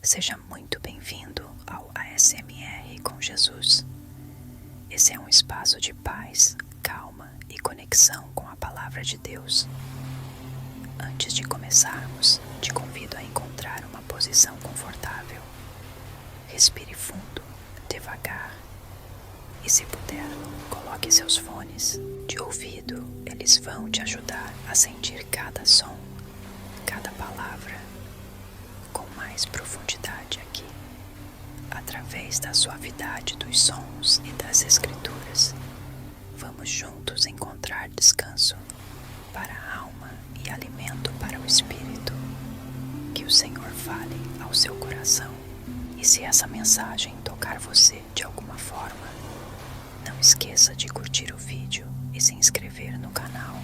Seja muito bem-vindo ao ASMR com Jesus. Esse é um espaço de paz, calma e conexão com a Palavra de Deus. Antes de começarmos, te convido a encontrar uma posição confortável. Respire fundo, devagar. E se puder, coloque seus fones de ouvido. Eles vão te ajudar a sentir cada som, cada palavra, com mais profundidade aqui, através da suavidade dos sons e das escrituras. Vamos juntos encontrar descanso para a alma e alimento para o espírito. Que o Senhor fale ao seu coração. E se essa mensagem tocar você de alguma forma, não esqueça de curtir o vídeo e se inscrever no canal.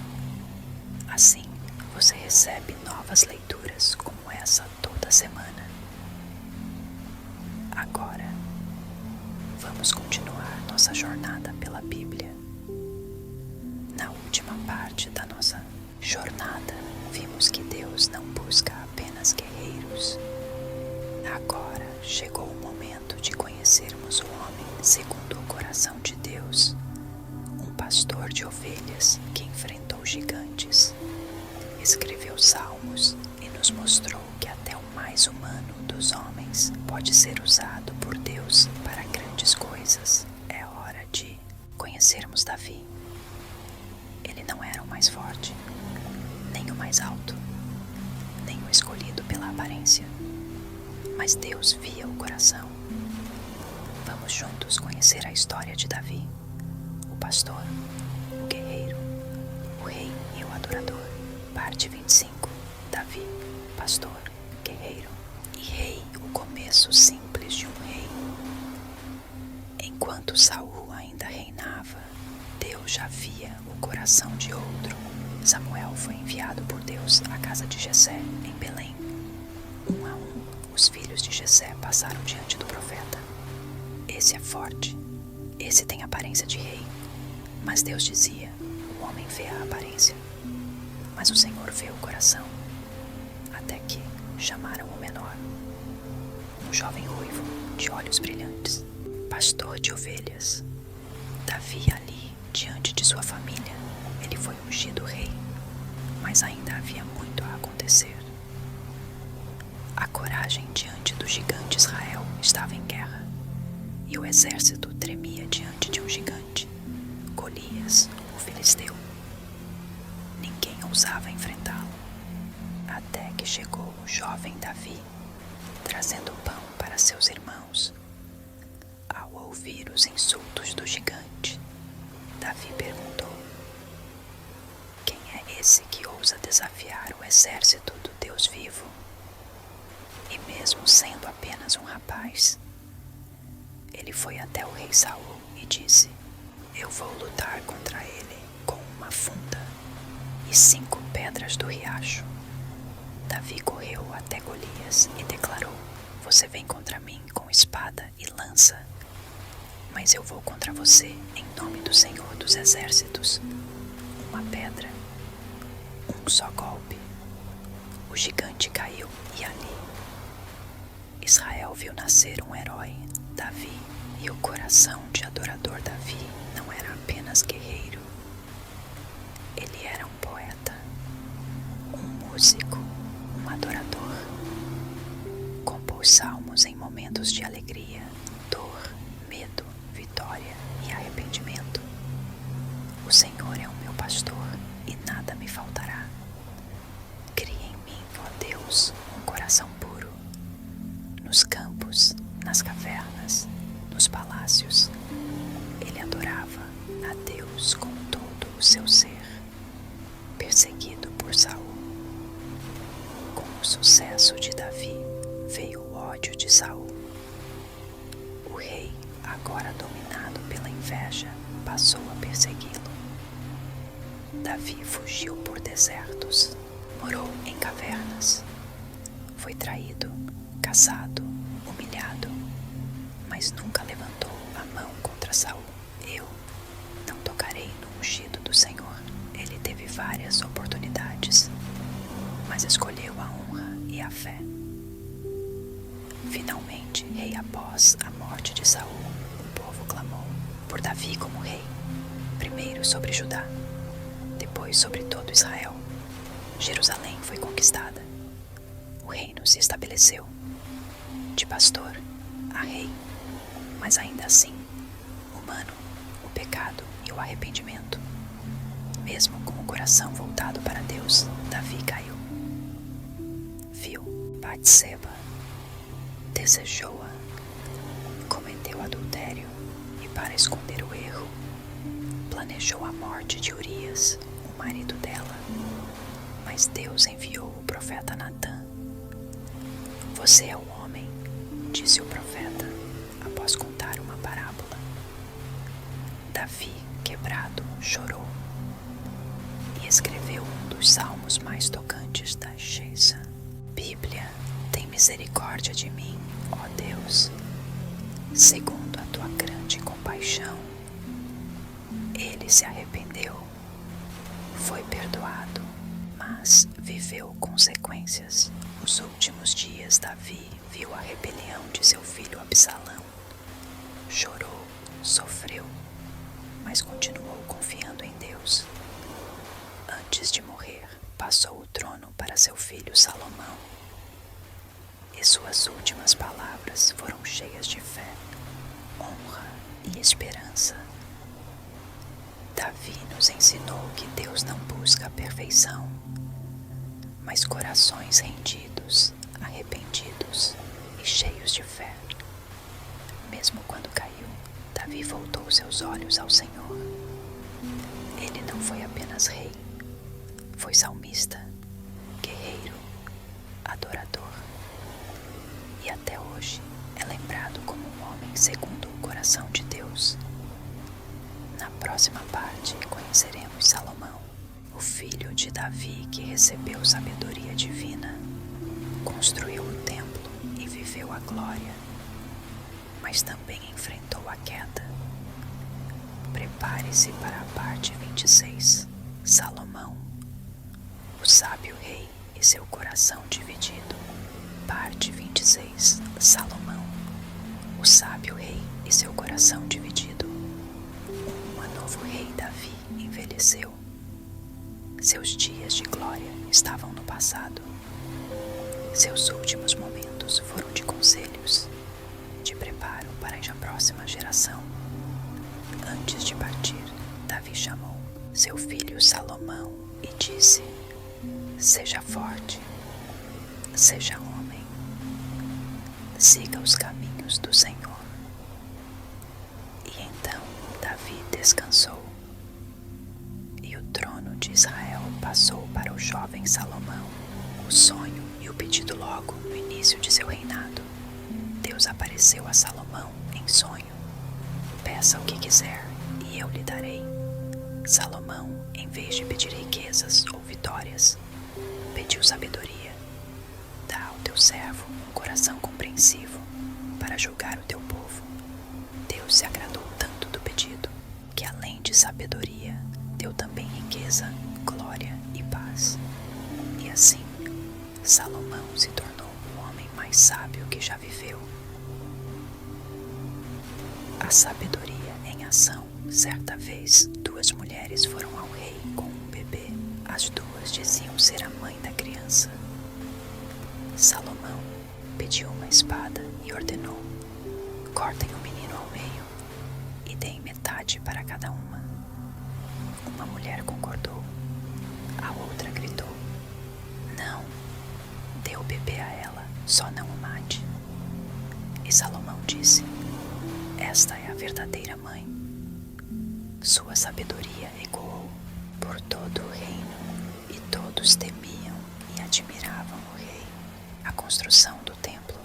Assim, você recebe novas leituras como essa toda semana. Agora, vamos continuar nossa jornada pela Bíblia. Na última parte da nossa jornada, vimos que Deus não busca apenas guerreiros. Agora chegou o momento de conhecermos o homem segundo o coração de Deus, um pastor de ovelhas que enfrentou gigantes, escreveu salmos e nos mostrou que até o mais humano dos homens pode ser usado por Deus para grandes coisas. É hora de conhecermos Davi. Ele não era o mais forte, nem o mais alto, nem o escolhido pela aparência, mas Deus via o coração. Vamos juntos conhecer a história de Davi, o pastor, o guerreiro, o rei e o adorador. Parte 25. Davi, pastor, guerreiro e rei, o começo simples de um rei. Enquanto Saul ainda reinava, Deus já via o coração de outro. Samuel foi enviado por Deus à casa de Jessé, em Belém. Um a um, os filhos de Jessé passaram diante do profeta. Esse é forte, esse tem aparência de rei. Mas Deus dizia: o homem vê a aparência, mas o Senhor vê o coração. Até que chamaram o menor, um jovem ruivo, de olhos brilhantes, pastor de ovelhas. Davi ali, diante de sua família, ele foi ungido rei, mas ainda havia muito a acontecer. A coragem diante do gigante Israel estava em guerra, e o exército tremia diante de um gigante, Golias, o filisteu. Ninguém ousava enfrentá-lo, até que chegou o jovem Davi, trazendo pão para seus irmãos. Ao ouvir os insultos do gigante, Davi perguntou: quem é esse que ousa desafiar o exército do Deus vivo? E mesmo sendo apenas um rapaz, ele foi até o rei Saul e disse: eu vou lutar contra ele com uma funda e 5 pedras do riacho. Davi correu até Golias e declarou: você vem contra mim com espada e lança, mas eu vou contra você em nome do Senhor dos Exércitos. Uma pedra, um só golpe. O gigante caiu e ali Israel viu nascer um herói, Davi. E o coração de adorador Davi não era apenas guerreiro. Ele era um poeta, um músico, um adorador. Compôs salmos em momentos de alegria, dor, medo, vitória e arrependimento. O Senhor é o meu pastor e nada me faltará. Cria em mim, ó Deus, um coração puro. Nos campos, nas cavernas, nos palácios, ele adorava a Deus com todo o seu ser. Perseguido por Saul, com o sucesso de Davi, veio o ódio de Saul. O rei, agora dominado pela inveja, passou a persegui-lo. Davi fugiu por desertos, morou em cavernas. Foi traído, caçado, humilhado, mas nunca levantou a mão contra Saul. Eu não tocarei no ungido do Senhor. Ele teve várias oportunidades, mas escolheu a honra e a fé. Finalmente, rei após a morte de Saul, o povo clamou por Davi como rei, primeiro sobre Judá, depois sobre todo Israel. Jerusalém foi conquistada. O reino se estabeleceu. De pastor a rei, mas ainda assim, humano, o pecado e o arrependimento. Mesmo com o coração voltado para Deus, Davi caiu. Viu Batseba, desejou-a, cometeu adultério e, para esconder o erro, planejou a morte de Urias, o marido dela. Mas Deus enviou o profeta Natã. Você é o homem, disse o profeta, após contar uma parábola. Davi, quebrado, chorou e escreveu um dos salmos mais tocantes da Sheça. Bíblia, tem misericórdia de mim, ó Deus, segundo a tua grande compaixão. Ele se arrependeu, foi perdoado, mas viveu consequências. Nos últimos dias, Davi viu a rebelião de seu filho Absalão. Chorou, sofreu, mas continuou confiando em Deus. Antes de morrer, passou o trono para seu filho Salomão. E suas últimas palavras foram cheias de fé, honra e esperança. Davi nos ensinou que Deus não busca a perfeição, mas corações rendidos, arrependidos e cheios de fé. Mesmo quando caiu, Davi voltou seus olhos ao Senhor. Ele não foi apenas rei, foi salmista, guerreiro, adorador. E até hoje é lembrado como um homem segundo o coração de Deus. Na próxima parte conheceremos Salomão, o filho de Davi que recebeu sabedoria divina, construiu o templo e viveu a glória, mas também enfrentou a queda. Prepare-se para a parte 26. Salomão, o sábio rei e seu coração dividido. Parte 26. Salomão, o sábio rei e seu coração dividido. Um novo rei, Davi, envelheceu. Seus dias de glória estavam no passado. Seus últimos momentos foram de conselhos, de preparo para a próxima geração. Antes de partir, Davi chamou seu filho Salomão e disse: seja forte, seja homem, siga os caminhos do Senhor. E então Davi descansou, e o trono de Israel passou para o jovem Salomão. O sonho e o pedido logo no início de seu reinado. Deus apareceu a Salomão em sonho. Peça o que quiser e eu lhe darei. Salomão, em vez de pedir riquezas ou vitórias, pediu sabedoria. Dá ao teu servo um coração compreensivo para julgar o teu povo. Deus se agradou tanto do pedido que, além de sabedoria, deu também riqueza, glória e paz. E assim, Salomão se tornou o homem mais sábio que já viveu. A sabedoria em ação. Certa vez, duas mulheres foram ao rei com um bebê. As duas diziam ser a mãe da criança. Salomão pediu uma espada e ordenou: cortem o menino ao meio e deem metade para cada uma. Uma mulher concordou. A outra gritou: não, dê o bebê a ela, só não o mate. E Salomão disse: esta é a verdadeira mãe. Sua sabedoria ecoou por todo o reino e todos temiam e admiravam o rei. A construção do templo.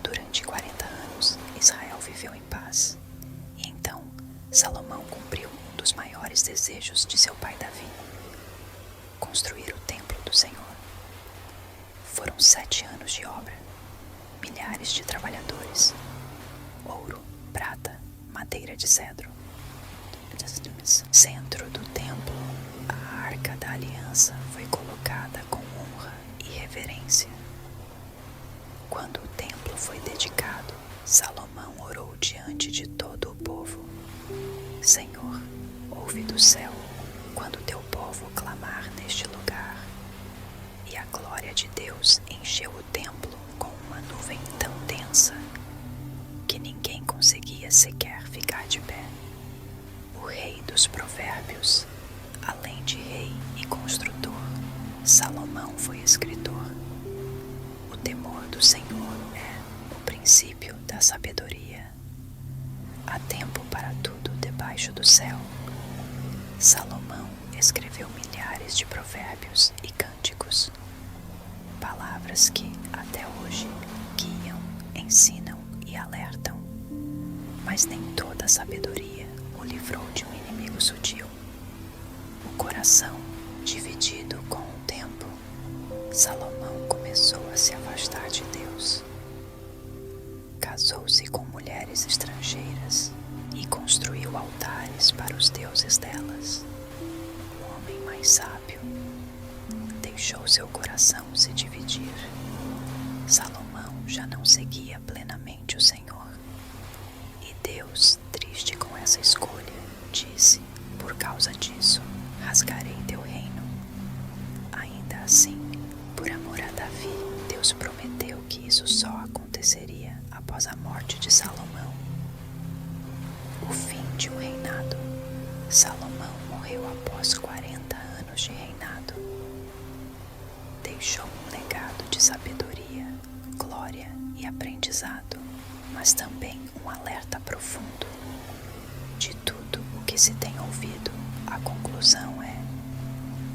Durante 40 anos, Israel viveu em paz. E então, Salomão cumpriu um dos maiores desejos de seu pai Davi: construir o templo do Senhor. Foram 7 anos de obra, milhares de trabalhadores, ouro, prata, madeira de cedro. Centro do templo, a Arca da Aliança foi colocada com honra e reverência. Quando o templo foi dedicado, Salomão orou diante de todo o povo: Senhor, ouve do céu quando teu povo clamar neste lugar. E a glória de Deus encheu o templo com uma nuvem tão densa que ninguém conseguia sequer ficar de pé. O rei dos provérbios, além de rei e construtor, Salomão foi escritor. O temor do Senhor é o princípio da sabedoria. Há tempo para tudo debaixo do céu. Salomão escreveu milhares de provérbios e cânticos, palavras que até hoje guiam, ensinam e alertam. Mas nem toda a sabedoria o livrou de um inimigo sutil. O coração dividido com o tempo, Salomão começou a se afastar de Deus. Casou-se com mulheres estrangeiras e construiu altares para os deuses delas. O homem mais sábio deixou seu coração se dividir. Salomão já não seguia plenamente o Senhor. E Deus, triste com essa escolha, disse: por causa disso, rasgarei teu reino. Ainda assim, por amor a Davi, Deus prometeu que isso só aconteceria após a morte de Salomão. O fim de um reinado. Salomão morreu após 40 anos de reinado. Deixou um legado de sabedoria, glória e aprendizado, mas também um alerta profundo. De tudo o que se tem ouvido, a conclusão é: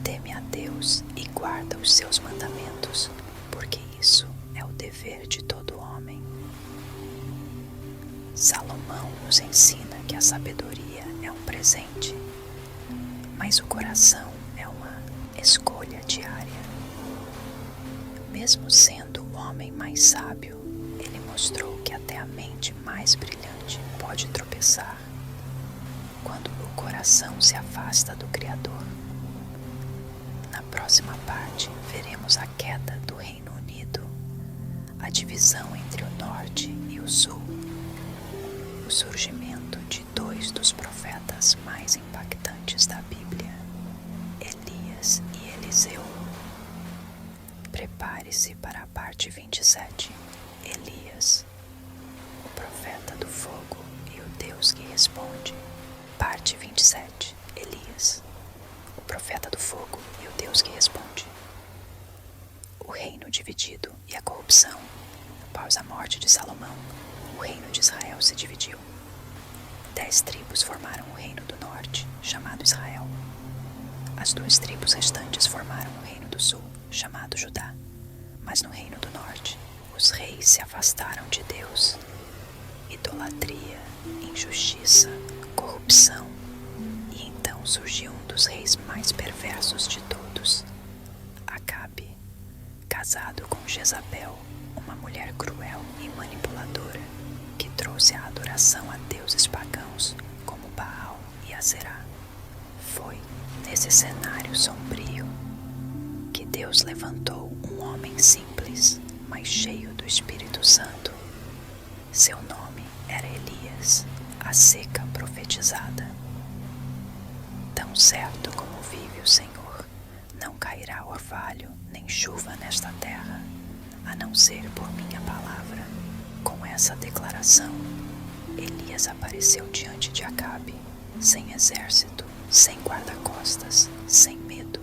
teme a Deus e guarda os seus mandamentos, porque isso é o dever de todo homem. Salomão nos ensina que a sabedoria é um presente, mas o coração é uma escolha diária. Mesmo sendo o homem mais sábio, ele mostrou que até a mente mais brilhante pode tropeçar quando o coração se afasta do Criador. Na próxima parte, veremos a queda do Reino Unido, a divisão entre o norte e o sul, o surgimento de dois dos profetas mais impactantes da Bíblia, Elias e Eliseu. Prepare-se para a parte 27, Elias, o profeta do fogo e o Deus que responde. Parte 27, Elias, o profeta do fogo e o Deus que responde. O reino dividido e a corrupção. Após a morte de Salomão, o reino de Israel se dividiu. 10 tribos formaram o reino do norte, chamado Israel. As 2 tribos restantes formaram o reino do sul, chamado Judá. Mas no reino do norte, os reis se afastaram de Deus. Idolatria, injustiça, corrupção. E então surgiu um dos reis mais perversos de todos, Acabe, casado com Jezabel, uma mulher cruel e manipuladora, que trouxe a adoração a deuses pagãos como Baal e Aserá. Foi nesse cenário sombrio que Deus levantou um homem simples, mas cheio do Espírito Santo. Seu nome era Elias, a seca profetizada. Tão certo como vive o Senhor, não cairá orvalho nem chuva nesta terra, a não ser por minha palavra. Com essa declaração, Elias apareceu diante de Acabe, sem exército, sem guarda-costas, sem medo.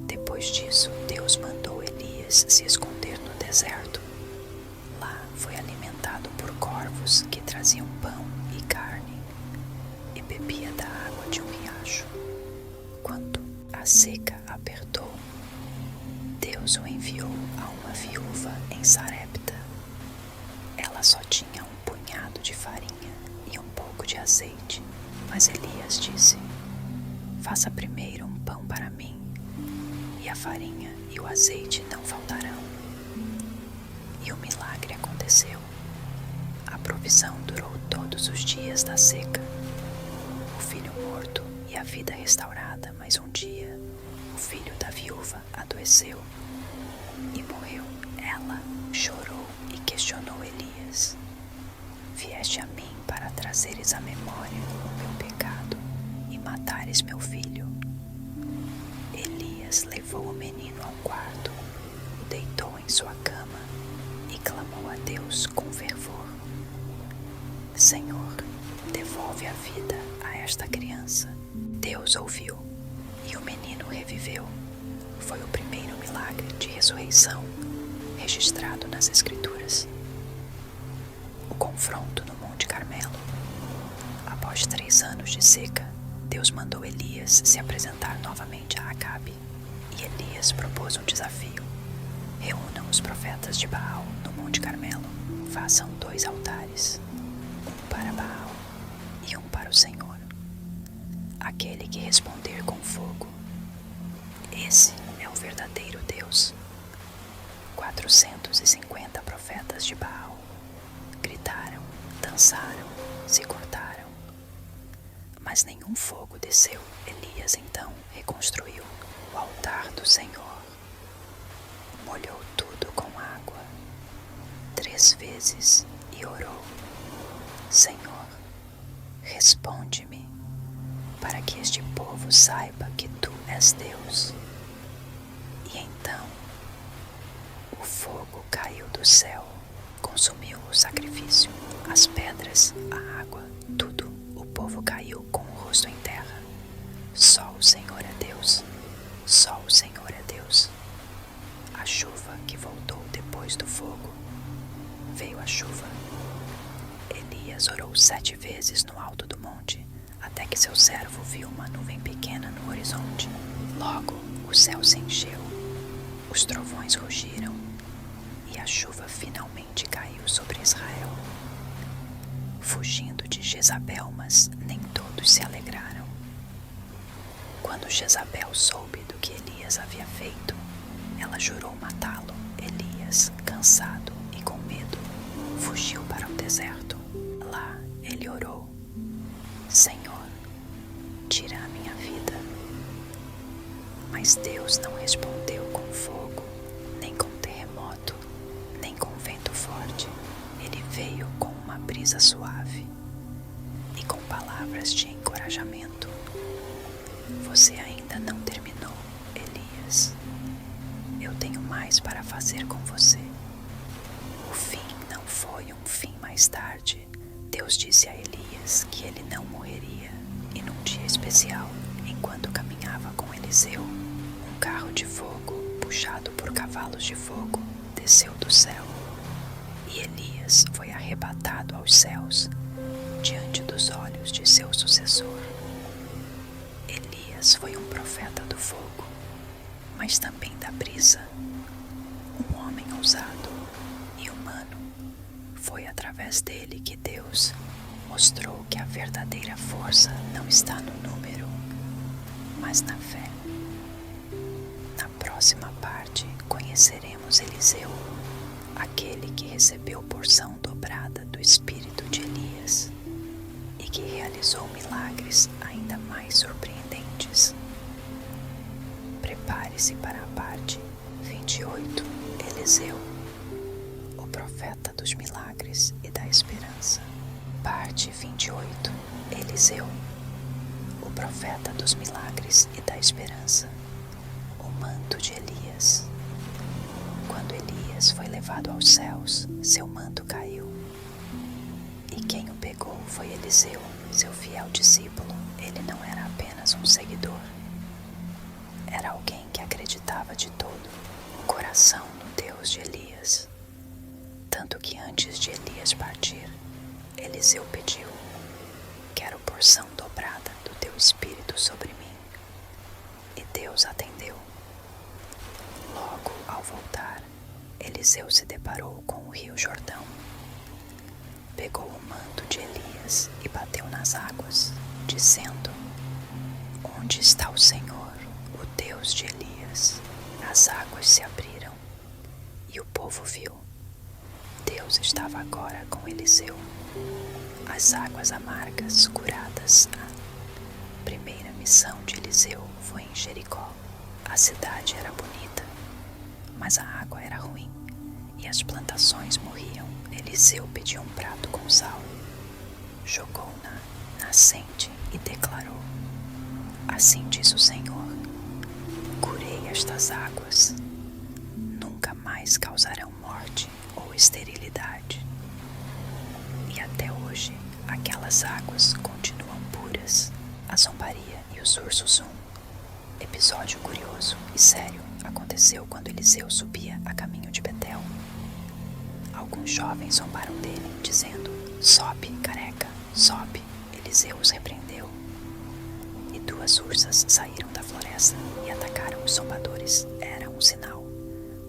Depois disso, Deus mandou Elias se esconder no deserto. Lá foi alimentado por corvos que traziam pão e carne, e bebia da água de um riacho. Quando a seca apertou, Deus o enviou a uma viúva em Sarepta. Ela só tinha um punhado de farinha e um pouco de azeite, mas Elias disse: faça primeiro um pão para mim, e a farinha e o azeite não faltarão. E o milagre aconteceu. A provisão durou todos os dias da seca. O filho morto e a vida restaurada, mas um dia o filho da viúva adoeceu e morreu. Ela chorou e em sua cama e clamou a Deus com fervor: Senhor, devolve a vida a esta criança. Deus ouviu e o menino reviveu. Foi o primeiro milagre de ressurreição registrado nas Escrituras. O confronto no Monte Carmelo. Após 3 anos de seca, Deus mandou Elias se apresentar novamente a Acabe. E Elias propôs um desafio: reúnam os profetas de Baal no Monte Carmelo. Façam 2 altares, um para Baal e um para o Senhor. Aquele que responder com fogo, esse é o verdadeiro Deus. 450 profetas de Baal gritaram, dançaram, se cortaram, mas nenhum fogo desceu. Elias então reconstruiu o altar do Senhor, molhou tudo com água 3 vezes e orou: Senhor, responde-me, para que este povo saiba que Tu és Deus. E então o fogo caiu do céu, consumiu o sacrifício, as pedras, a água, tudo. O povo caiu com o rosto em terra. Só o Senhor é Deus. Só o Senhor é Deus. A chuva que voltou depois do fogo. Veio a chuva. Elias orou 7 vezes no alto do monte, até que seu servo viu uma nuvem pequena no horizonte. Logo o céu se encheu, os trovões rugiram e a chuva finalmente caiu sobre Israel. Fugindo de Jezabel, mas nem todos se alegraram. Quando Jezabel soube do que Elias havia feito, ela jurou matá-lo. Elias, cansado e com medo, fugiu para o deserto. Lá ele orou: Senhor, tira a minha vida. Mas Deus não respondeu com fogo, nem com terremoto, nem com vento forte. Ele veio com uma brisa suave e com palavras de encorajamento. Você ainda não terminou, Elias. Eu tenho mais para fazer com você. O fim não foi um fim mais tarde. Deus disse a Elias que ele não morreria. E num dia especial, enquanto caminhava com Eliseu, um carro de fogo, puxado por cavalos de fogo, desceu do céu. E Elias foi arrebatado aos céus, diante dos olhos de seu sucessor. Elias foi um profeta do fogo, mas também da brisa. Um homem ousado e humano. Foi através dele que Deus mostrou que a verdadeira força não está no número, mas na fé. Na próxima parte, conheceremos Eliseu, aquele que recebeu porção dobrada do espírito de Elias e que realizou milagres ainda mais surpreendentes. Prepare-se para a parte 28, Eliseu, o profeta dos milagres e da esperança. Parte 28, Eliseu, o profeta dos milagres e da esperança. O manto de Elias. Quando Elias foi levado aos céus, seu manto caiu. E quem o pegou foi Eliseu, seu fiel discípulo. Ele não era apenas um seguidor. Era alguém que acreditava de todo o coração no Deus de Elias. Tanto que antes de Elias partir, Eliseu pediu: quero porção dobrada do teu espírito sobre mim. E Deus atendeu. Logo ao voltar, Eliseu se deparou com o rio Jordão. Pegou o manto de Elias e bateu nas águas, dizendo: onde está o Senhor, o Deus de Elias? As águas se abriram e o povo viu. Deus estava agora com Eliseu. As águas amargas curadas. A primeira missão de Eliseu foi em Jericó. A cidade era bonita, mas a água era ruim e as plantações morriam. Eliseu pediu um prato com sal, jogou na nascente e declarou: assim diz o Senhor, curei estas águas, nunca mais jamais causarão morte ou esterilidade. E até hoje, aquelas águas continuam puras. A zombaria e os ursos Episódio curioso e sério aconteceu quando Eliseu subia a caminho de Betel. Alguns jovens zombaram dele, dizendo: "Sobe, careca, sobe." Eliseu os repreendeu. E 2 ursas saíram da floresta e atacaram os zombadores. Era um sinal.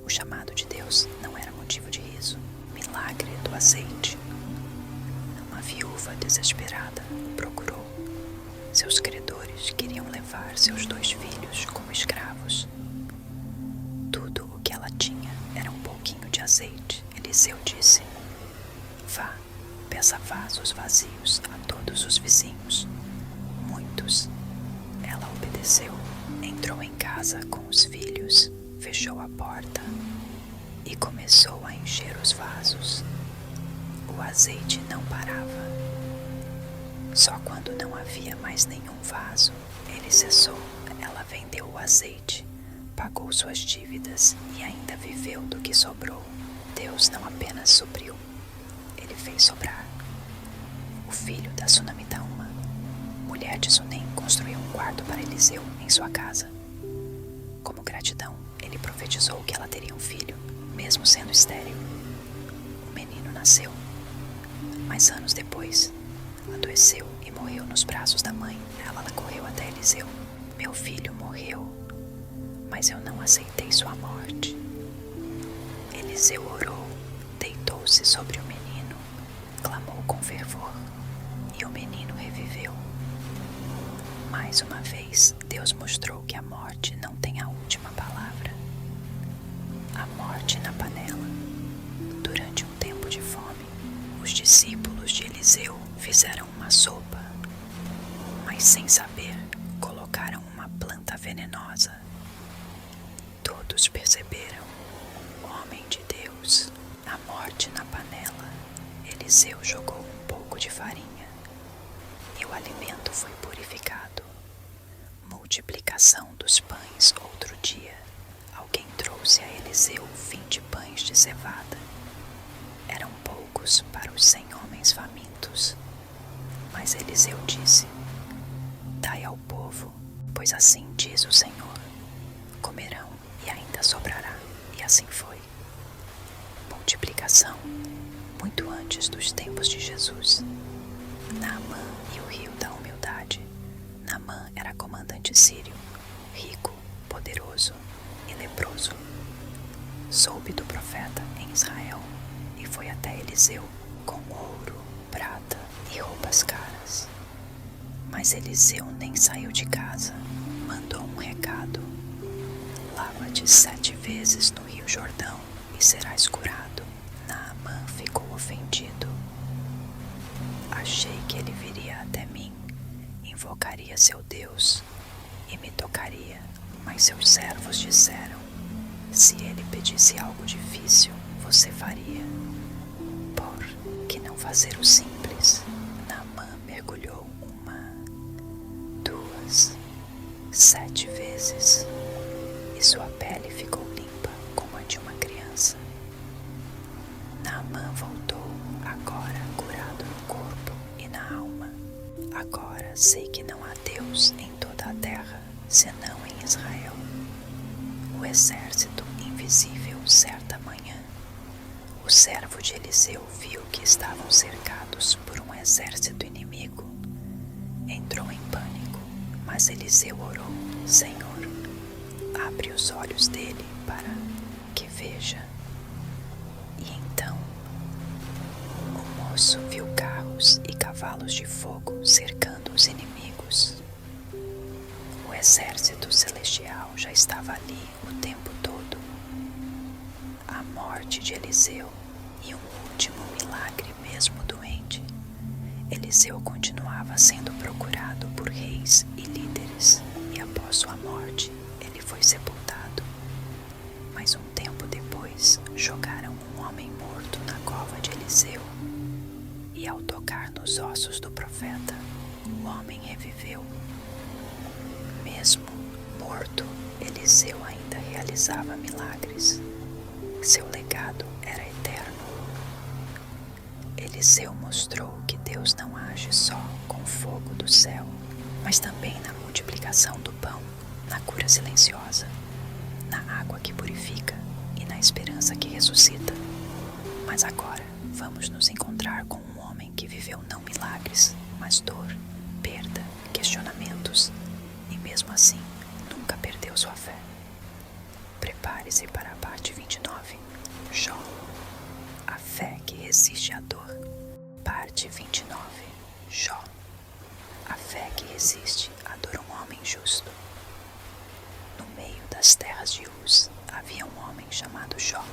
O chamado de Deus não era motivo de riso. Milagre do azeite. Uma viúva desesperada o procurou. Seus credores queriam levar seus 2 filhos como escravos. Tudo o que ela tinha era um pouquinho de azeite. Eliseu disse: "Vá, peça vasos vazios a todos os vizinhos." Muitos. Ela obedeceu. Entrou em casa com os filhos, fechou a porta e começou a encher os vasos. O azeite não parava. Só quando não havia mais nenhum vaso, ele cessou. Ela vendeu o azeite, pagou suas dívidas e ainda viveu do que sobrou. Deus não apenas supriu, ele fez sobrar. O filho da sunamita Uma, mulher de Sunem, construiu um quarto para Eliseu em sua casa. Como gratidão, ele profetizou que ela teria um filho, mesmo sendo estéril. O menino nasceu, mas anos depois, adoeceu e morreu nos braços da mãe. Ela correu até Eliseu: "Meu filho morreu, mas eu não aceitei sua morte." Eliseu orou, deitou-se sobre o menino, clamou com fervor, e o menino reviveu. Mais uma vez, Deus mostrou que a morte não tem a última palavra. A morte na panela. Durante um tempo de fome, os discípulos de Eliseu fizeram uma sopa, mas sem saber, colocaram uma planta venenosa. Todos perceberam: homem de Deus. A morte na panela. Eliseu jogou um pouco de farinha e o alimento foi purificado. Multiplicação dos pães. Outro dia, alguém trouxe a Eliseu 20 pães de cevada. Eram poucos para os 100 homens famintos. Mas Eliseu disse: "Dai ao povo, pois assim diz o Senhor: comerão e ainda sobrará." E assim foi. Multiplicação. Muito antes dos tempos de Jesus. Naamã e o rio da humildade. Naamã era comandante sírio, rico, poderoso e leproso. Soube do profeta em Israel e foi até Eliseu com ouro, prata e roupas caras. Mas Eliseu nem saiu de casa. Mandou um recado: "Lava-te 7 vezes no rio Jordão e serás curado." Naamã ficou ofendido. Achei que ele viria até mim, invocaria seu Deus e me tocaria, mas seus servos disseram: "Se ele pedisse algo difícil, você faria. Por que não fazer o simples?" Naamã mergulhou 1, 2, 7 vezes e sua pele ficou limpa como a de uma criança. Naamã voltou, agora curado no corpo e na alma. "Agora sei que não há Deus em toda a terra, senão em Israel." O exército invisível. Certa manhã, o servo de Eliseu viu que estavam cercados por um exército inimigo. Entrou em pânico, mas Eliseu orou: "Senhor, abre os olhos dele para que veja." E então, o moço viu carros e cavalos de fogo cercando os inimigos. O exército celestial já estava ali o tempo todo. A morte de Eliseu e um último milagre mesmo doente. Eliseu continuava sendo procurado por reis e líderes, e após sua morte, ele foi sepultado. Mas um tempo depois, jogaram um homem morto na cova de Eliseu. E ao tocar nos ossos do profeta, o homem reviveu. Mesmo morto, Eliseu ainda realizava milagres. seu legado era eterno. Eliseu mostrou que Deus não age só com o fogo do céu, mas também na multiplicação do pão, na cura silenciosa, na água que purifica e na esperança que ressuscita. Mas agora vamos nos encontrar com um homem que viveu não milagres, mas dor, perda, questionamentos e mesmo assim nunca perdeu sua fé. Prepare-se para a parte 29. Jó, a fé que resiste à dor. Parte 29. Jó, a fé que resiste à dor. Um homem justo. No meio das terras de Uz havia um homem chamado Jó.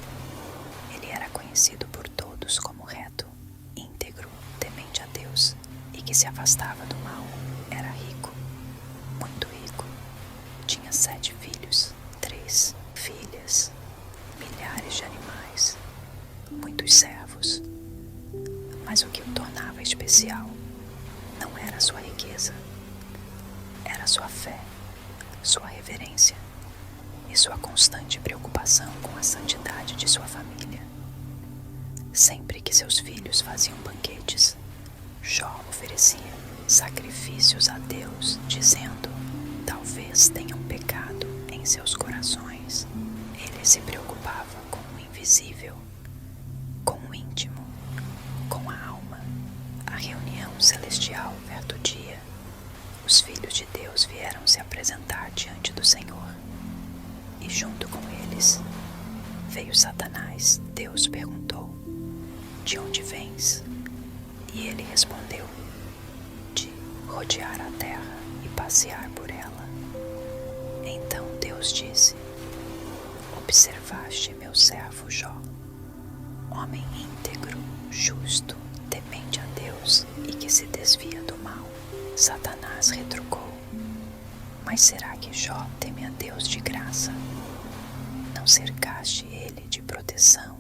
Ele era conhecido por todos como reto, íntegro, temente a Deus e que se afastava do mal. Era rico, muito rico. Tinha 7 filhos, 3 filhas, milhares de animais, muitos servos. Mas o que o tornava especial não era sua riqueza, era sua fé, sua reverência e sua constante preocupação com a santidade de sua família. Sempre que seus filhos faziam banquetes, Jó oferecia sacrifícios a Deus, dizendo: talvez tenham pecado em seus corações. Ele se preocupava com o invisível, com o íntimo, com a alma. A reunião celestial certo dia, os filhos de Deus vieram se apresentar diante do Senhor. E junto com eles veio Satanás. Deus perguntou: de onde vens? E ele respondeu: de rodear a terra e passear por ela. Então Deus disse: observaste meu servo Jó, homem íntegro, justo, temente a Deus e que se desvia do mal. Satanás retrucou: mas será que Jó teme a Deus de graça? Não cercaste ele de proteção,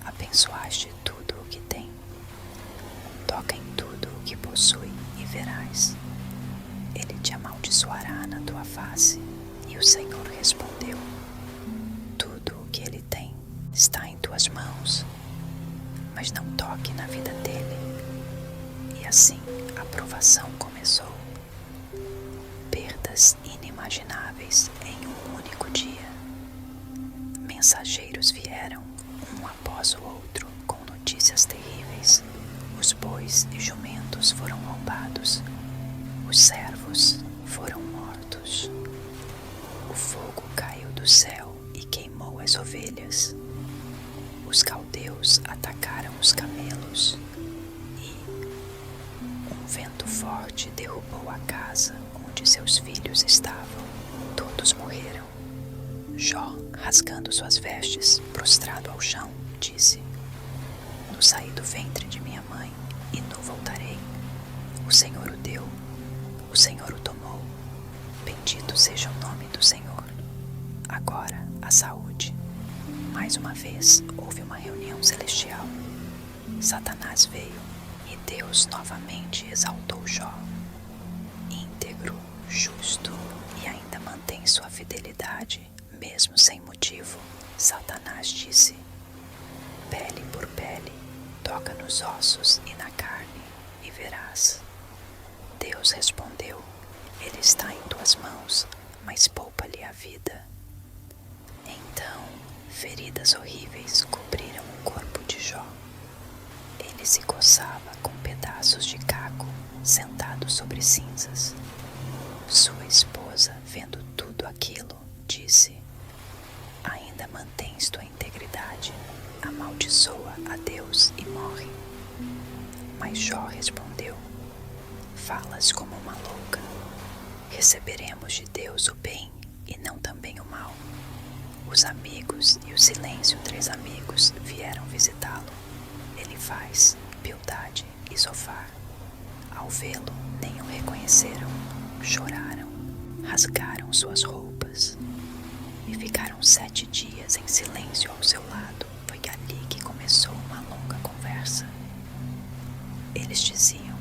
abençoaste tudo o que tem. Toca em tudo o que possui e verás. Ele te amaldiçoará na tua face. E o Senhor respondeu: tudo o que ele tem está em tuas mãos, mas não toque na vida dele. E assim a provação começou. Perdas inimagináveis em um único dia. Mensageiros vieram, um após o outro, com notícias terríveis. Os bois e jumentos foram roubados. Os servos foram mortos. O fogo caiu do céu e queimou as ovelhas. Os caldeus atacaram os camelos. E um vento forte derrubou a casa onde seus filhos estavam. Todos morreram. Jó, rasgando suas vestes, prostrado ao chão, disse: no saí do ventre de minha mãe e nu voltarei. O Senhor o deu, o Senhor o tomou. Bendito seja o nome do Senhor. Agora a saúde. Mais uma vez houve uma reunião celestial. Satanás veio e Deus novamente exaltou Jó. Íntegro, justo e ainda mantém sua fidelidade, mesmo sem motivo. Satanás disse: pele por pele, toca nos ossos e na carne, e verás. Deus respondeu: ele está em tuas mãos, mas poupa-lhe a vida. Então, feridas horríveis cobriram o corpo de Jó. Ele se coçava com pedaços de caco, sentado sobre cinzas. Sua esposa, vendo tudo aquilo, disse: ainda mantens tua integridade, amaldiçoa a Deus e morre. Mas Jó respondeu: falas como uma louca. Receberemos de Deus o bem e não também o mal. Os amigos e o silêncio 3 amigos vieram visitá-lo. Elifaz, Bildade e Zofar. Ao vê-lo, nem o reconheceram. Choraram, rasgaram suas roupas e ficaram 7 dias em silêncio ao seu lado. Foi ali que começou uma longa conversa. Eles diziam: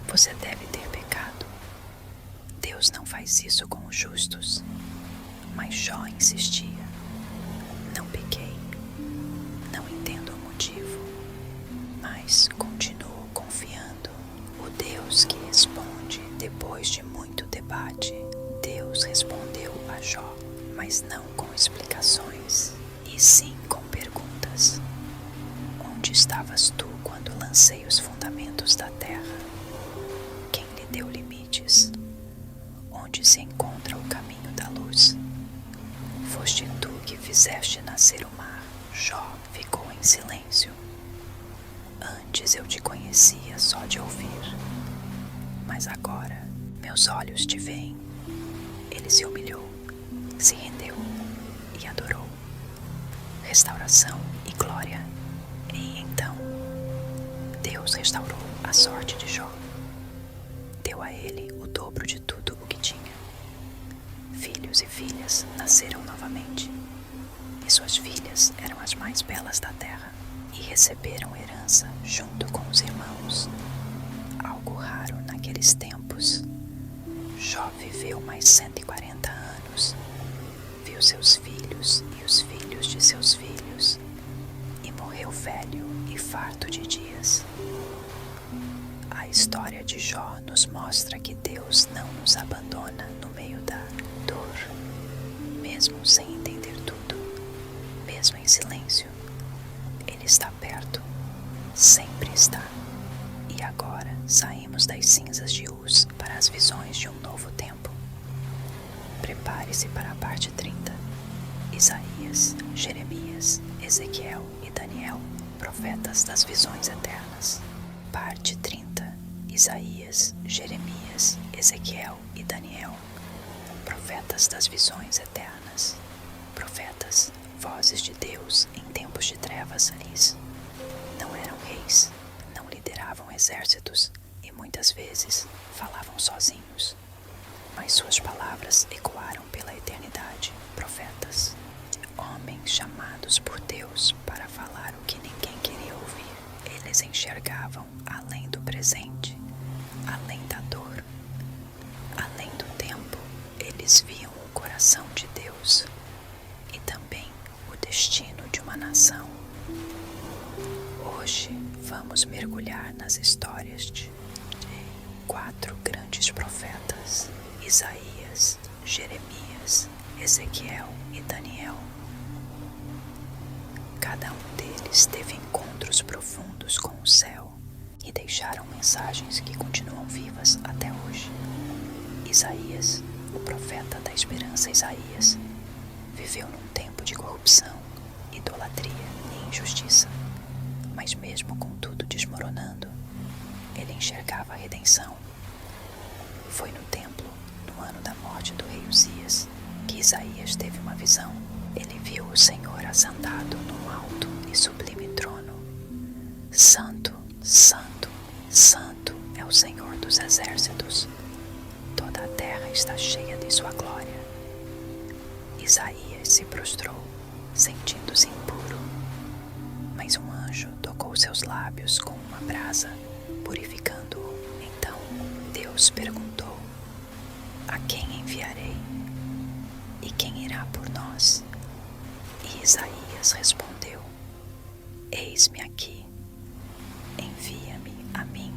você deve ter pecado. Deus não faz isso com os justos. Mas Jó insistia: não pequei, mas continuo confiando. O Deus que responde depois de muito debate. Deus respondeu a Jó, mas não com explicações, e sim com perguntas. Onde estavas tu quando lancei os fundamentos da terra? Quem lhe deu limites? Onde se encontra o caminho da luz? Foste tu que fizeste nascer o mar. Jó ficou em silêncio. Antes eu te conhecia só de ouvir, mas agora meus olhos te veem. Ele se humilhou, se rendeu e adorou. Restauração e glória. E então, Deus restaurou a sorte de Jó. Deu a ele o dobro de tudo o que tinha. Filhos e filhas nasceram novamente, e suas filhas eram as mais belas da terra, e receberam herança junto com os irmãos. Algo raro naqueles tempos. Jó viveu mais 140 anos, viu seus filhos e os filhos de seus filhos, e morreu velho e farto de dias. A história de Jó nos mostra que Deus não nos abandona no meio da dor, mesmo sem entender tudo, mesmo em silêncio. Ele está perto, sempre está. E agora saímos das cinzas de Uz para as visões de um novo tempo. Prepare-se para a parte 30. Isaías, Jeremias, Ezequiel e Daniel, profetas das visões eternas. Parte 30. Isaías, Jeremias, Ezequiel e Daniel, profetas das visões eternas. Profetas, vozes de Deus em tempos de trevas lis. Não eram reis, não lideravam exércitos e muitas vezes falavam sozinhos, mas suas palavras ecoaram pela eternidade. Profetas, homens chamados por Deus para falar o que ninguém queria ouvir. Eles enxergavam além do presente, além da dor, além do tempo. Eles viam o coração de Deus e também o destino de uma nação. Hoje vamos mergulhar nas histórias de 4 grandes profetas: Isaías, Jeremias, Ezequiel e Daniel. Cada um deles teve encontros profundos com o céu e deixaram mensagens que continuam vivas até hoje. Isaías, o profeta da esperança Isaías, viveu num tempo de corrupção, idolatria e injustiça. Mas mesmo com tudo desmoronando, ele enxergava a redenção. Foi no templo, no ano da morte do rei Uzias, que Isaías teve uma visão. Ele viu o Senhor assentado num alto e sublime trono. Santo, santo, santo é o Senhor dos exércitos. Toda a terra está cheia de sua glória. Isaías se prostrou, sentindo-se impuro. Mas um anjo tocou seus lábios com uma brasa, purificando-o. Então Deus perguntou: a quem enviarei? E quem irá por nós? E Isaías respondeu: eis-me aqui, envia-me a mim.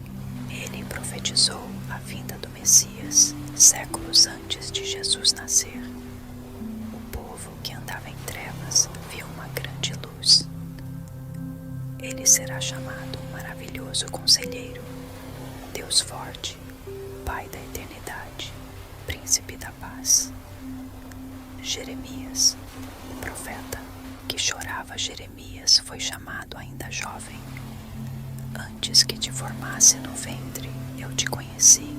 Ele profetizou a vinda do Messias séculos antes de Jesus nascer. O povo que andava em trevas viu uma grande luz. Ele será chamado Maravilhoso Conselheiro, Deus Forte, Pai da Eternidade, Príncipe da Paz. Jeremias, o profeta que chorava Jeremias, foi chamado ainda jovem. Antes que te formasse no ventre, eu te conheci.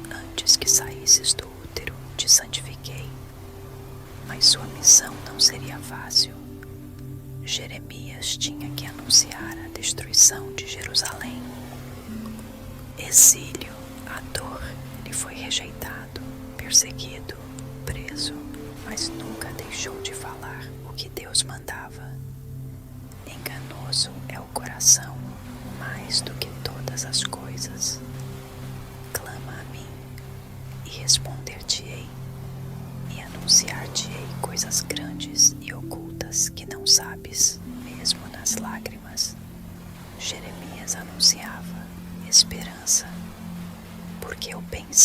Antes que saísses do útero, te santifiquei. Mas sua missão não seria fácil. Jeremias tinha que anunciar a destruição de Jerusalém. Exílio, a dor, lhe foi rejeitado, perseguido, preso, mas nunca deixou de falar o que Deus mandava. Enganoso é o coração, mais do que todas as coisas. Clama a mim, e responder-te-ei, e anunciar-te-ei coisas grandes e ocultas que não sabes, mesmo nas lágrimas. Jeremias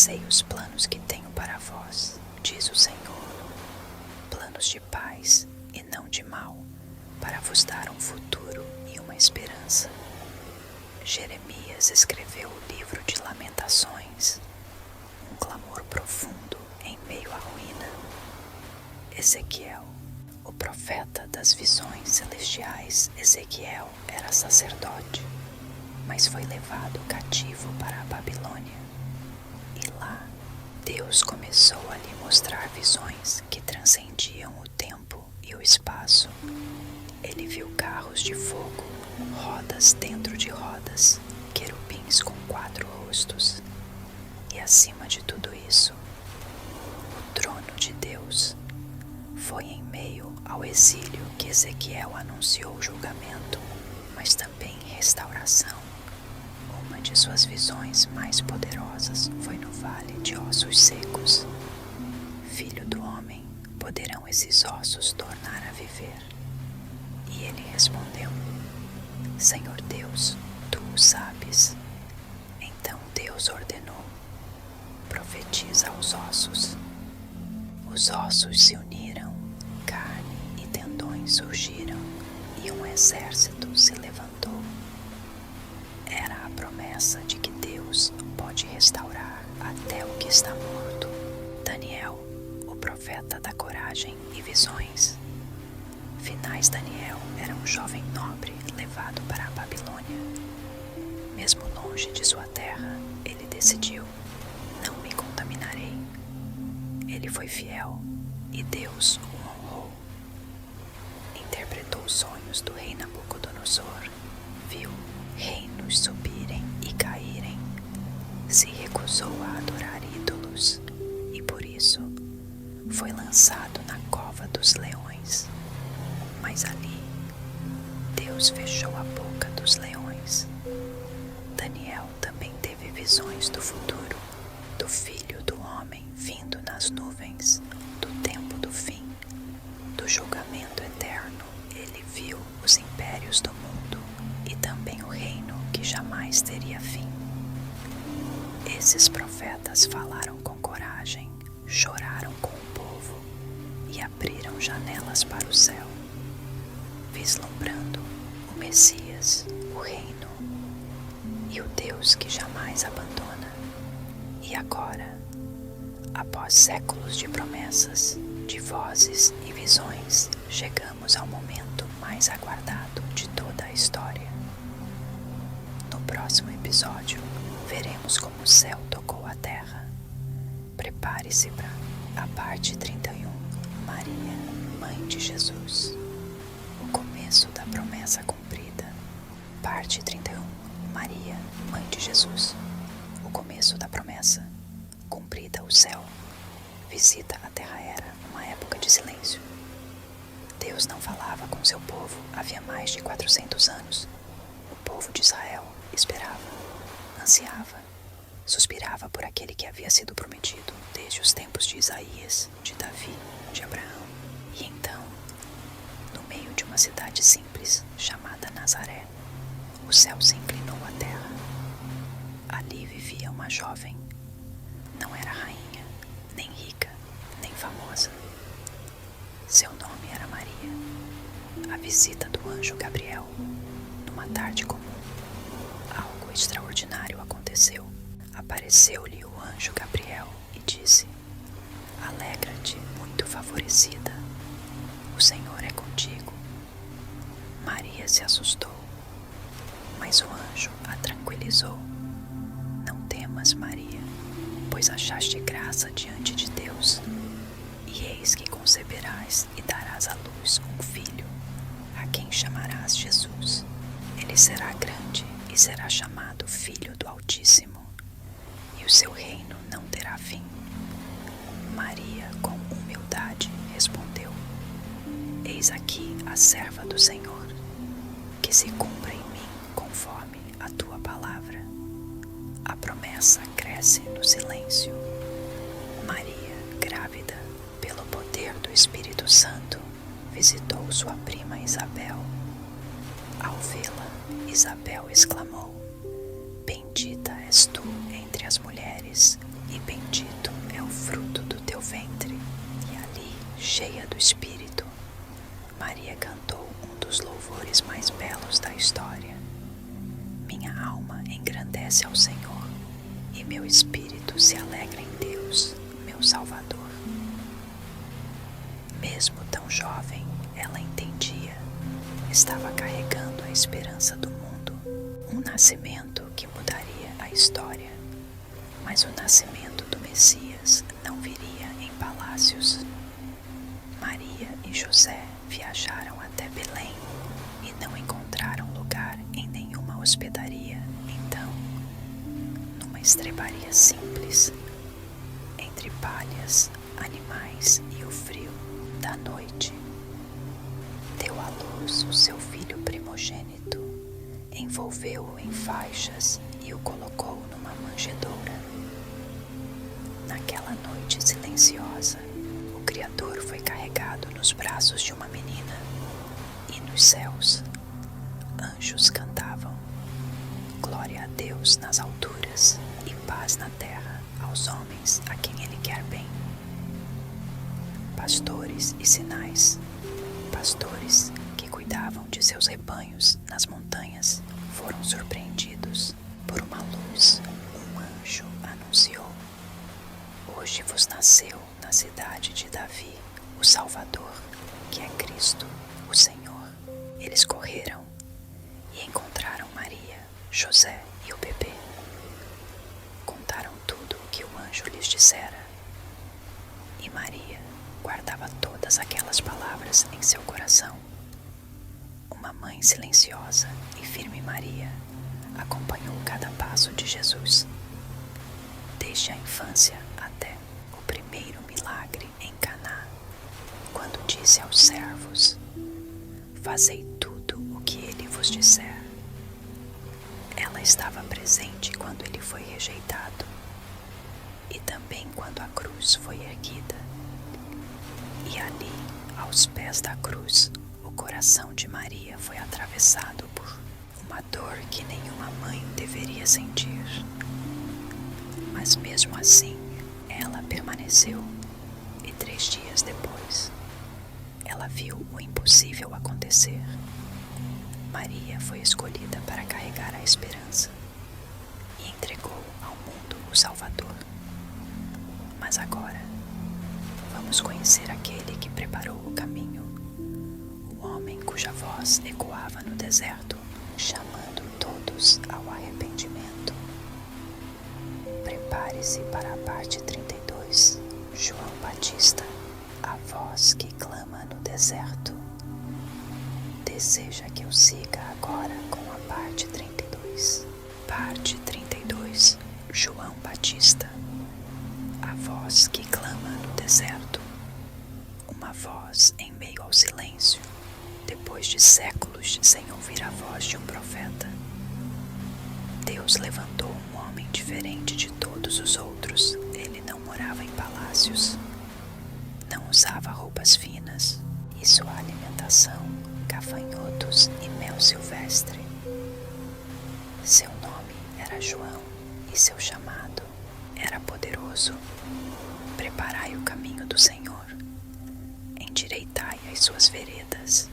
Sei os planos que tenho para vós, diz o Senhor, planos de paz e não de mal, para vos dar um futuro e uma esperança. Jeremias escreveu o livro de Lamentações, um clamor profundo em meio à ruína. Ezequiel, o profeta das visões celestiais, Ezequiel era sacerdote, mas foi levado cativo para a Babilônia. E lá, Deus começou a lhe mostrar visões que transcendiam o tempo e o espaço. Ele viu carros de fogo, rodas dentro de rodas, querubins com 4 rostos. E acima de tudo isso, o trono de Deus. Foi em meio ao exílio que Ezequiel anunciou julgamento, mas também restauração. Uma de suas visões mais poderosas foi no vale de ossos secos. Filho do homem, poderão esses ossos tornar a viver? E ele respondeu: Senhor Deus, tu o sabes. Então Deus ordenou: profetiza aos ossos. Os ossos se uniram, carne e tendões surgiram, e um exército se levantou. Era a promessa de que Deus pode restaurar até o que está morto. Daniel, o profeta da coragem e visões. Finais Daniel era um jovem nobre levado para a Babilônia. Mesmo longe de sua terra, ele decidiu: não me contaminarei. Ele foi fiel e Deus o honrou. Interpretou os sonhos do rei Nabucodonosor, viu reinos subirem e caírem, se recusou a adorar ídolos e por isso foi lançado na cova dos leões. Mas ali Deus fechou a boca dos leões. Daniel também teve visões do futuro, do Filho do Homem vindo nas nuvens, do tempo do fim, do julgamento eterno. Ele viu os impérios do mundo e também o reino que jamais teria fim. Esses profetas falaram com coragem, choraram com o povo e abriram janelas para o céu, vislumbrando o Messias, o reino e o Deus que jamais abandona. E agora, após séculos de promessas, de vozes e visões, chegamos ao momento mais aguardado de toda a história. No próximo episódio, veremos como o céu tocou a terra. Prepare-se para a parte 31, Maria, Mãe de Jesus. O começo da promessa cumprida. Parte 31, Maria, Mãe de Jesus. O começo da promessa cumprida. O céu visita a terra. Era uma época de silêncio. Deus não falava com seu povo havia mais de 400 anos. O povo de Israel esperava, ansiava, suspirava por aquele que havia sido prometido desde os tempos de Isaías, de Davi, de Abraão. E então, no meio de uma cidade simples chamada Nazaré, o céu se inclinou à terra. Ali vivia uma jovem. Não era rainha, nem rica, nem famosa. Seu nome era Maria. A visita do anjo Gabriel, numa tarde comum, algo extraordinário aconteceu. Apareceu-lhe o anjo Gabriel e disse: alegra-te, muito favorecida, o Senhor é contigo. Maria se assustou, mas o anjo a tranquilizou. Não temas, Maria, pois achaste graça diante de Deus. E eis que conceberás e darás à luz um filho, a quem chamarás Jesus. Ele será grande e será chamado Filho do Altíssimo, e o seu reino não terá fim. Maria, com humildade, respondeu: eis aqui a serva do Senhor, que se cumpra em mim conforme a tua palavra. A promessa cresce no silêncio. Maria, grávida pelo poder do Espírito Santo, visitou sua prima Isabel. Ao vê-la, Isabel exclamou: bendita és tu entre as mulheres, e bendito é o fruto do teu ventre. E ali, cheia do Espírito, Maria cantou um dos louvores mais belos da história. Minha alma engrandece ao Senhor, e meu espírito se alegra em Deus, meu Salvador. Mesmo tão jovem, ela entendia, estava carregando a esperança do mundo, um nascimento que mudaria a história. Mas o nascimento do Messias não viria em palácios. Maria e José viajaram até Belém e não encontraram lugar em nenhuma hospedaria. Então, numa estrebaria simples, entre palhas, animais e o frio da noite, deu à luz o seu filho primogênito, envolveu-o em faixas e o colocou numa manjedoura. Naquela noite silenciosa, o Criador foi carregado nos braços de uma menina, e nos céus, anjos cantavam: glória a Deus nas alturas e paz na terra aos homens a quem Ele quer bem. Pastores e sinais, pastores que cuidavam de seus rebanhos nas montanhas, foram surpreendidos por uma luz. Um anjo anunciou: hoje vos nasceu na cidade de Davi o Salvador, que é Cristo, o Senhor. Eles correram e encontraram Maria, José e o bebê. Contaram tudo o que o anjo lhes dissera. E Maria guardava todas aquelas palavras em seu coração. Uma mãe silenciosa e firme Maria acompanhou cada passo de Jesus, desde a infância até o primeiro milagre em Caná, quando disse aos servos: fazei tudo o que ele vos disser. Ela estava presente quando ele foi rejeitado e também quando a cruz foi erguida. E ali, aos pés da cruz, o coração de Maria foi atravessado por uma dor que nenhuma mãe deveria sentir. Mas mesmo assim, ela permaneceu, e 3 dias depois, ela viu o impossível acontecer. Maria foi escolhida para carregar a esperança e entregou ao mundo o Salvador. Mas agora, vamos conhecer aquele que preparou o caminho, o homem cuja voz ecoava no deserto, chamando todos ao arrependimento. Prepare-se para a parte 32, João Batista, a voz que clama no deserto. Deseja que eu siga agora com a parte 32. Parte 32, João Batista, a voz que clama no deserto. Uma voz em meio ao silêncio, depois de séculos sem ouvir a voz de um profeta. Deus levantou um homem diferente de todos os outros. Ele não morava em palácios, não usava roupas finas, e sua alimentação, gafanhotos e mel silvestre. Seu nome era João, e seu chamado era poderoso. Preparai o caminho do Senhor, endireitai as suas veredas.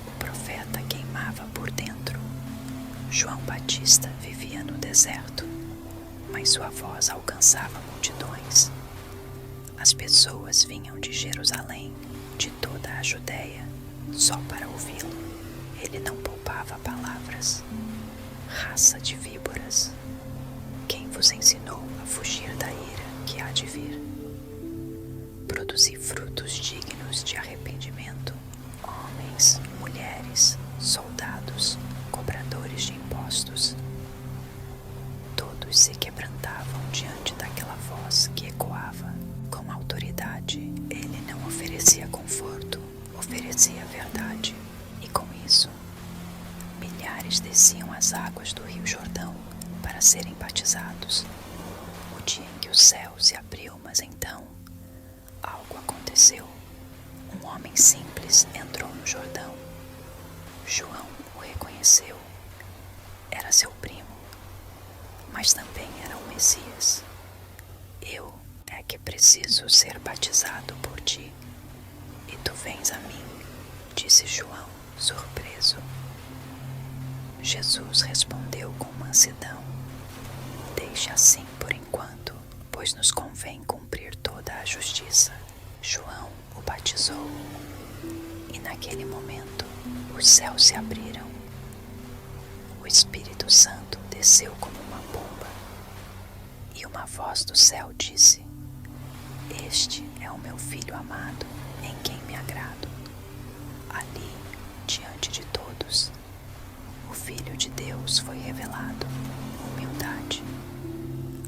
O profeta queimava por dentro. João Batista vivia no deserto, mas sua voz alcançava multidões. As pessoas vinham de Jerusalém, de toda a Judéia, só para ouvi-lo. Ele não poupava palavras. Raça de víboras, quem vos ensinou a fugir da ira que há de vir? Produzi frutos dignos de arrependimento, homens, mulheres, soldados, cobradores de impostos. Todos se quebrantavam diante daquela voz que ecoava. Com autoridade, ele não oferecia conforto, oferecia verdade. E com isso, milhares desciam as águas do Rio Jordão para serem batizados. O dia em que o céu se abriu, mas então algo aconteceu. Um homem simples entrou no Jordão. João o reconheceu. Era seu primo, mas também era o Messias. Eu é que preciso ser batizado por ti, e tu vens a mim, disse João, surpreso. Jesus respondeu com mansidão: deixe assim por enquanto, pois nos convém cumprir toda a justiça. João o batizou, e naquele momento os céus se abriram. O Espírito Santo desceu como uma pomba, e uma voz do céu disse: este é o meu Filho amado, em quem me agrado. Ali, diante de todos, o Filho de Deus foi revelado, humildade,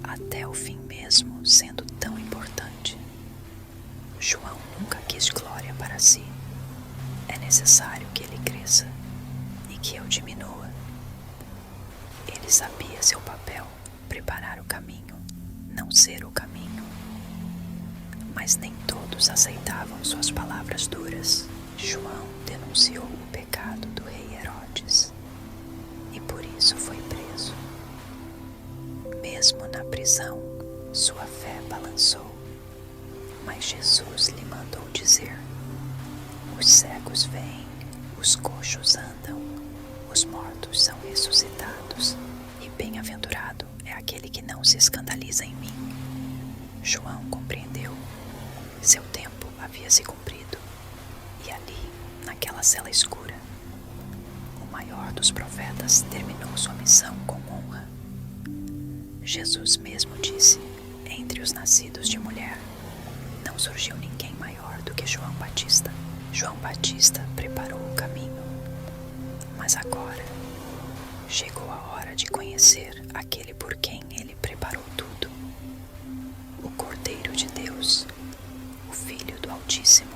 até o fim mesmo sendo tão importante. João nunca quis glória para si. É necessário que ele cresça e que eu diminua. Ele sabia seu papel, preparar o caminho, não ser o caminho. Mas nem todos aceitavam suas palavras duras. João denunciou o pecado do rei Herodes e por isso foi preso. Mesmo na prisão, sua fé balançou, mas Jesus lhe mandou dizer: os cegos veem, os coxos andam, os mortos são ressuscitados, e bem-aventurado é aquele que não se escandaliza em mim. João compreendeu. Seu tempo havia se cumprido, e ali, naquela cela escura, o maior dos profetas terminou sua missão com honra. Jesus mesmo disse: entre os nascidos de mulher, não surgiu ninguém maior do que João Batista. João Batista preparou o caminho, mas agora chegou a hora de conhecer aquele por quem ele preparou tudo, o Cordeiro de Deus, o Filho do Altíssimo,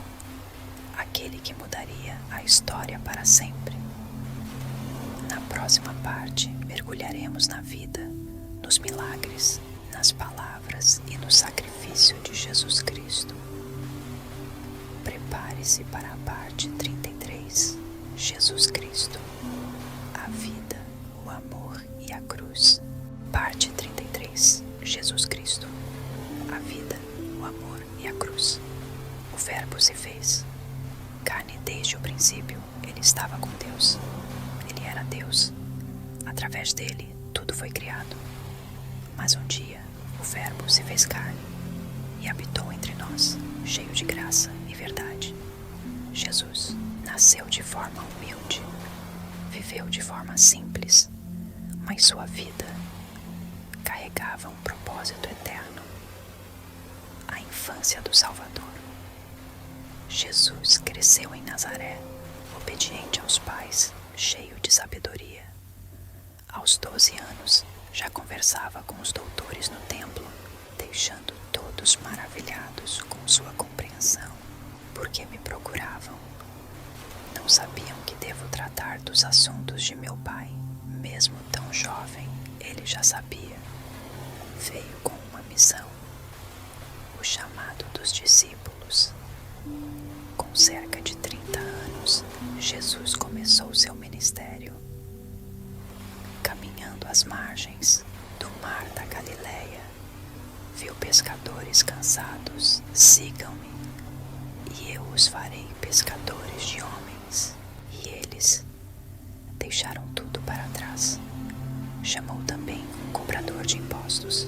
aquele que mudaria a história para sempre. Na próxima parte, mergulharemos na vida, nos milagres, nas palavras e no sacrifício de Jesus Cristo. Prepare-se para a parte 33, Jesus Cristo, a vida, o amor e a cruz. Parte 33, Jesus Cristo, a vida, o amor e a cruz. O Verbo se fez carne desde o princípio. Ele estava com Deus. Ele era Deus. Através dele, tudo foi criado. Mas um dia, o Verbo se fez carne e habitou entre nós, cheio de graça e verdade. Jesus nasceu de forma humilde, viveu de forma simples, mas sua vida carregava um propósito eterno: a infância do Salvador. Jesus cresceu em Nazaré, obediente aos pais, cheio de sabedoria. Aos 12 anos, já conversava com os doutores no templo, deixando todos maravilhados com sua compreensão. Porque me procuravam? Não sabiam que devo tratar dos assuntos de meu pai. Mesmo tão jovem, ele já sabia. Veio com uma missão: o chamado dos discípulos. Com cerca de 30 anos, Jesus começou seu ministério. Caminhando às margens do mar da Galileia, viu pescadores cansados: sigam-me, e eu os farei pescadores de homens. E eles deixaram tudo para trás. Chamou também um cobrador de impostos,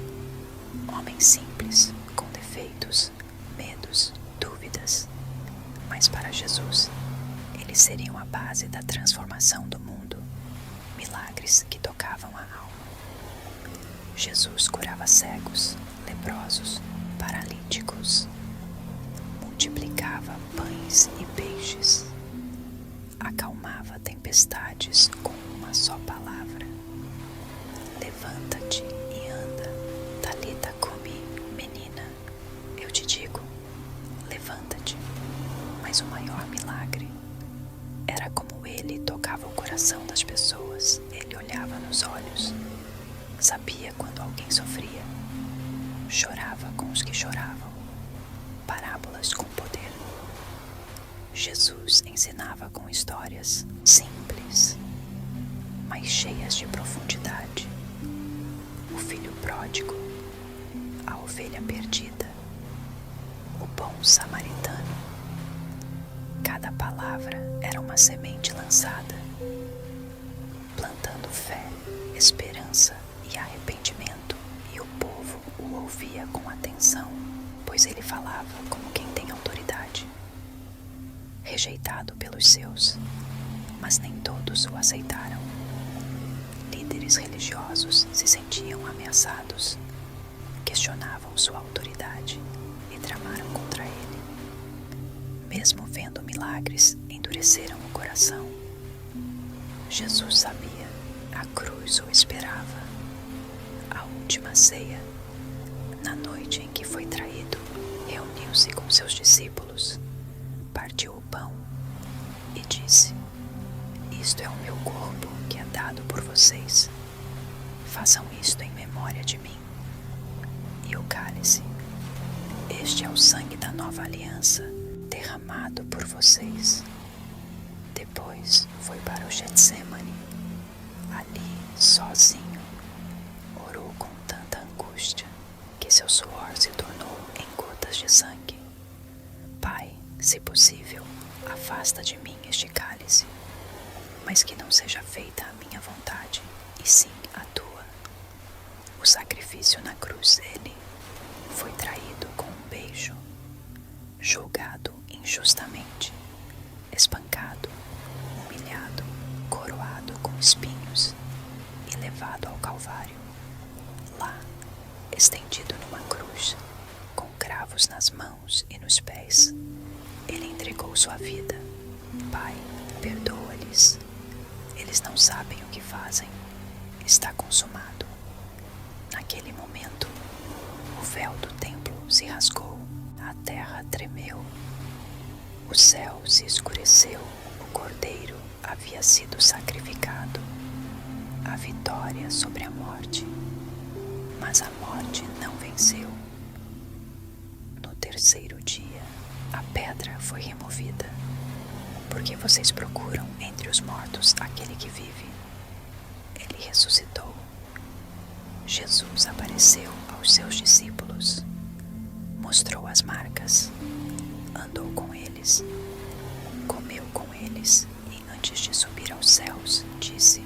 homem simples, com defeitos, medos, dúvidas. Mas para Jesus, eles seriam a base da transformação do mundo, milagres que tocavam a alma. Jesus curava cegos, leprosos, paralíticos, multiplicava pães e peixes, acalmava tempestades com uma só palavra: levanta-te e anda. Talita cumi, menina, eu te digo, levanta-te. Mas o maior milagre era como ele tocava o coração das pessoas. Ele olhava nos olhos, sabia quando alguém sofria, chorava com os que choravam. Parábolas com poder. Jesus ensinava com histórias simples, mas cheias de profundidade. O filho pródigo, ao ovelha perdida, o bom samaritano. Cada palavra era uma semente lançada, plantando fé, esperança e arrependimento, e o povo o ouvia com atenção, pois ele falava como quem tem autoridade. Rejeitado pelos seus, mas nem todos o aceitaram. Líderes religiosos se sentiam ameaçados, questionavam sua autoridade e tramaram contra ele. Mesmo vendo milagres, endureceram o coração. Jesus sabia, a cruz o esperava. A última ceia, na noite em que foi traído, reuniu-se com seus discípulos, partiu o pão e disse: "Isto é o meu corpo que é dado por vocês. Façam isto em memória de mim." E o cálice: "Este é o sangue da nova aliança, derramado por vocês." Depois foi para o Getsêmani. Ali, sozinho, orou com tanta angústia que seu suor se tornou em gotas de sangue. "Pai, se possível, afasta de mim este cálice, mas que não seja feita a minha vontade, e sim a tua." O sacrifício na cruz dele foi traído com um beijo, julgado injustamente, espancado, humilhado, coroado com espinhos e levado ao Calvário. Lá, estendido numa cruz, com cravos nas mãos e nos pés, ele entregou sua vida. "Pai, perdoa-lhes. Eles não sabem o que fazem. Está consumado." Naquele momento, o véu do templo se rasgou, a terra tremeu, o céu se escureceu, o cordeiro havia sido sacrificado, a vitória sobre a morte. Mas a morte não venceu. No terceiro dia, a pedra foi removida. "Porque vocês procuram entre os mortos aquele que vive. Ele ressuscitou." Jesus apareceu aos seus discípulos, mostrou as marcas, andou com eles, comeu com eles e, antes de subir aos céus, disse: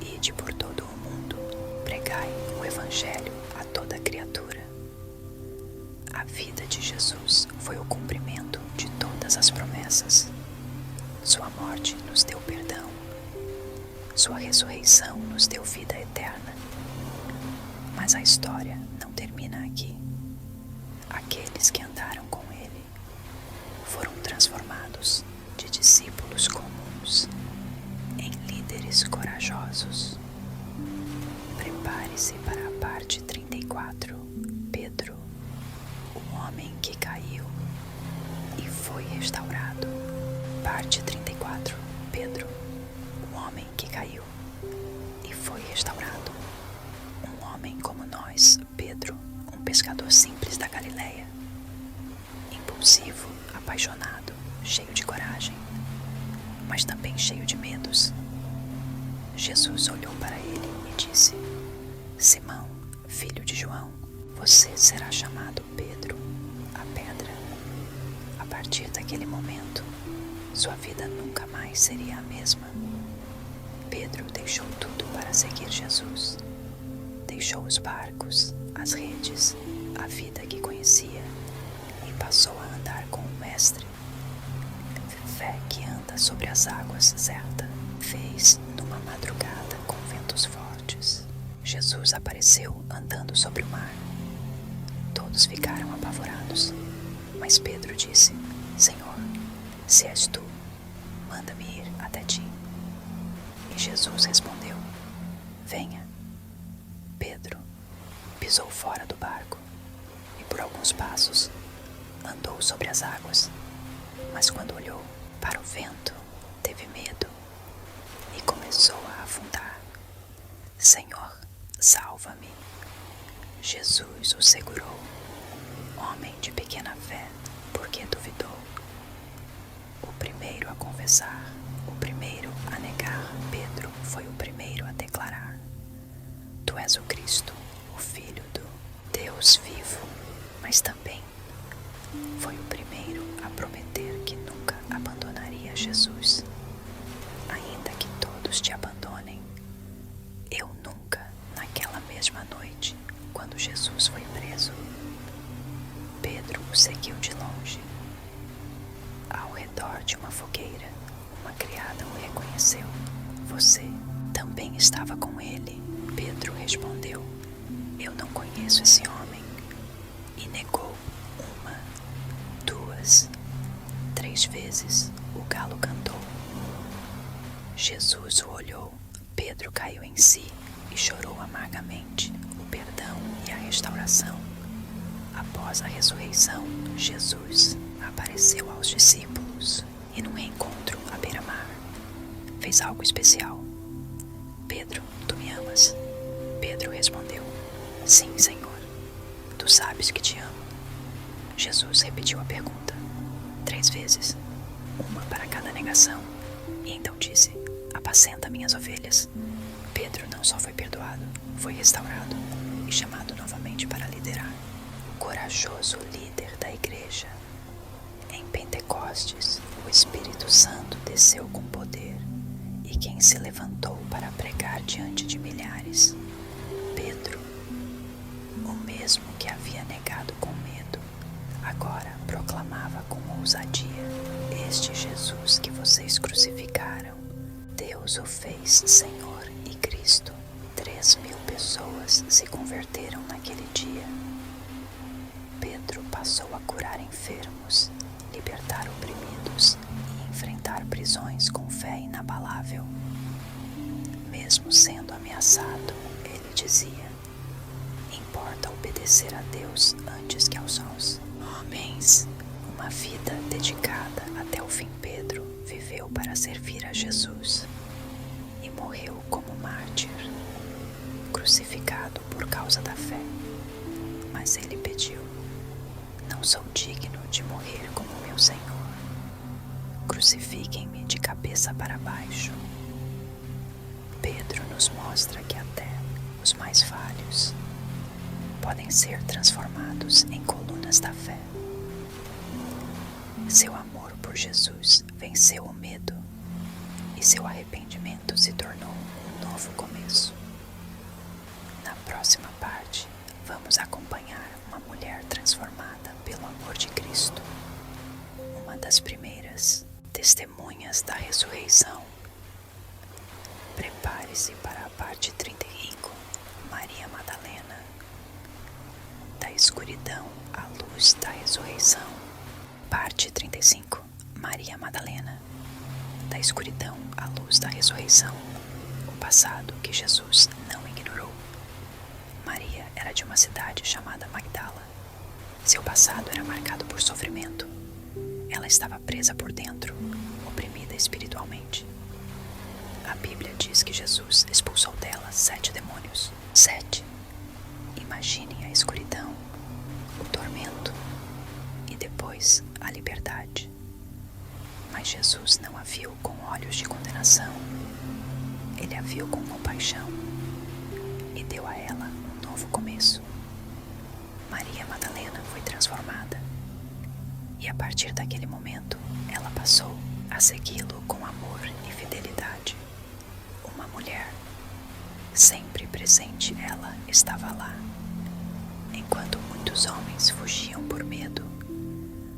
"Ide por todo o mundo, pregai o Evangelho a toda criatura." A vida de Jesus foi o cumprimento de todas as promessas. Sua morte nos deu perdão. Sua ressurreição nos deu vida eterna. Mas a história não termina aqui. Aqueles que andaram com ele foram transformados de discípulos comuns em líderes corajosos. Prepare-se para a parte 34. Pedro, o homem que caiu e foi restaurado. Parte 34. Pedro, o homem que caiu e foi restaurado. Um homem como nós, Pedro, um pescador simples da Galileia. Impulsivo, apaixonado, cheio de coragem, mas também cheio de medos. Jesus olhou para ele e disse: "Simão, filho de João, você será chamado Pedro, a pedra." A partir daquele momento, sua vida nunca mais seria a mesma. Pedro deixou tudo para seguir Jesus. Deixou os barcos, as redes, a vida que conhecia e passou a andar com o Mestre. Fé que anda sobre as águas, certa, fez numa madrugada com ventos fortes. Jesus apareceu andando sobre o mar. Todos ficaram apavorados, mas Pedro disse: "Senhor, se és tu, manda-me ir até ti." E Jesus respondeu: "Venha." Pedro pisou fora do barco e por alguns passos andou sobre as águas, mas quando olhou para o vento, teve medo e começou a afundar. "Senhor, salva-me." Jesus o segurou. Homem de pequena fé, por que duvidou? O primeiro a confessar, o primeiro a negar, Pedro foi o primeiro a declarar: "Tu és o Cristo, o Filho do Deus vivo." mas também foi o primeiro a prometer que nunca abandonaria Jesus. Ainda que todos te abandonem, eu nunca. Naquela mesma noite, quando Jesus foi preso, Pedro o seguiu de longe. Ao redor de uma fogueira, uma criada o reconheceu. Você também estava com ele? Pedro respondeu: eu não conheço esse homem. E negou 1, 2, 3 vezes. O galo cantou. Jesus o olhou. Pedro caiu em si e chorou amargamente o perdão e a restauração. Após a ressurreição, Jesus apareceu aos discípulos e num reencontro à beira-mar fez algo especial. Pedro, tu me amas? Pedro respondeu: sim, Senhor, tu sabes que te amo. Jesus repetiu a pergunta 3 vezes, uma para cada negação, e então disse: apacenta minhas ovelhas. Pedro não só foi perdoado, foi restaurado e chamado novamente para liderar. O corajoso líder da igreja. Em Pentecostes, o Espírito Santo desceu com poder, e quem se levantou para pregar diante de milhares? Pedro, o mesmo que havia negado com medo, agora proclamava com ousadia: este Jesus que vocês crucificaram, Deus o fez Senhor e Cristo. 3.000 pessoas se converteram naquele dia. Pedro passou a curar enfermos, libertar oprimidos e enfrentar prisões com fé inabalável. Mesmo sendo ameaçado, ele dizia: importa obedecer a Deus antes que aos homens. Homens, uma vida dedicada até o fim. Pedro viveu para servir a Jesus e morreu como mártir, crucificado por causa da fé. Mas ele pediu: não sou digno de morrer como meu Senhor. Crucifiquem-me de cabeça para baixo. Pedro nos mostra que até os mais falhos podem ser transformados em colunas da fé. Seu amor por Jesus venceu o medo e seu arrependimento se tornou um novo começo. Na próxima parte, vamos acompanhar uma mulher transformada pelo amor de Cristo, uma das primeiras testemunhas da ressurreição. Prepare-se para a parte 35, Maria Madalena. Da escuridão à luz da ressurreição. Parte 35, Maria Madalena. Da escuridão à luz da ressurreição. O passado que Jesus não ignorou. Maria era de uma cidade chamada Magdala. Seu passado era marcado por sofrimento. Ela estava presa por dentro, oprimida espiritualmente. A Bíblia diz que Jesus expulsou dela 7 demônios. 7. Imaginem a escuridão, o tormento e depois a liberdade. Mas Jesus não a viu com olhos de condenação. Ele a viu com compaixão e deu a ela um novo começo. Maria Madalena foi transformada e a partir daquele momento ela passou a segui-lo com amor e fidelidade. Uma mulher, sempre presente, ela estava lá. Enquanto muitos homens fugiam por medo,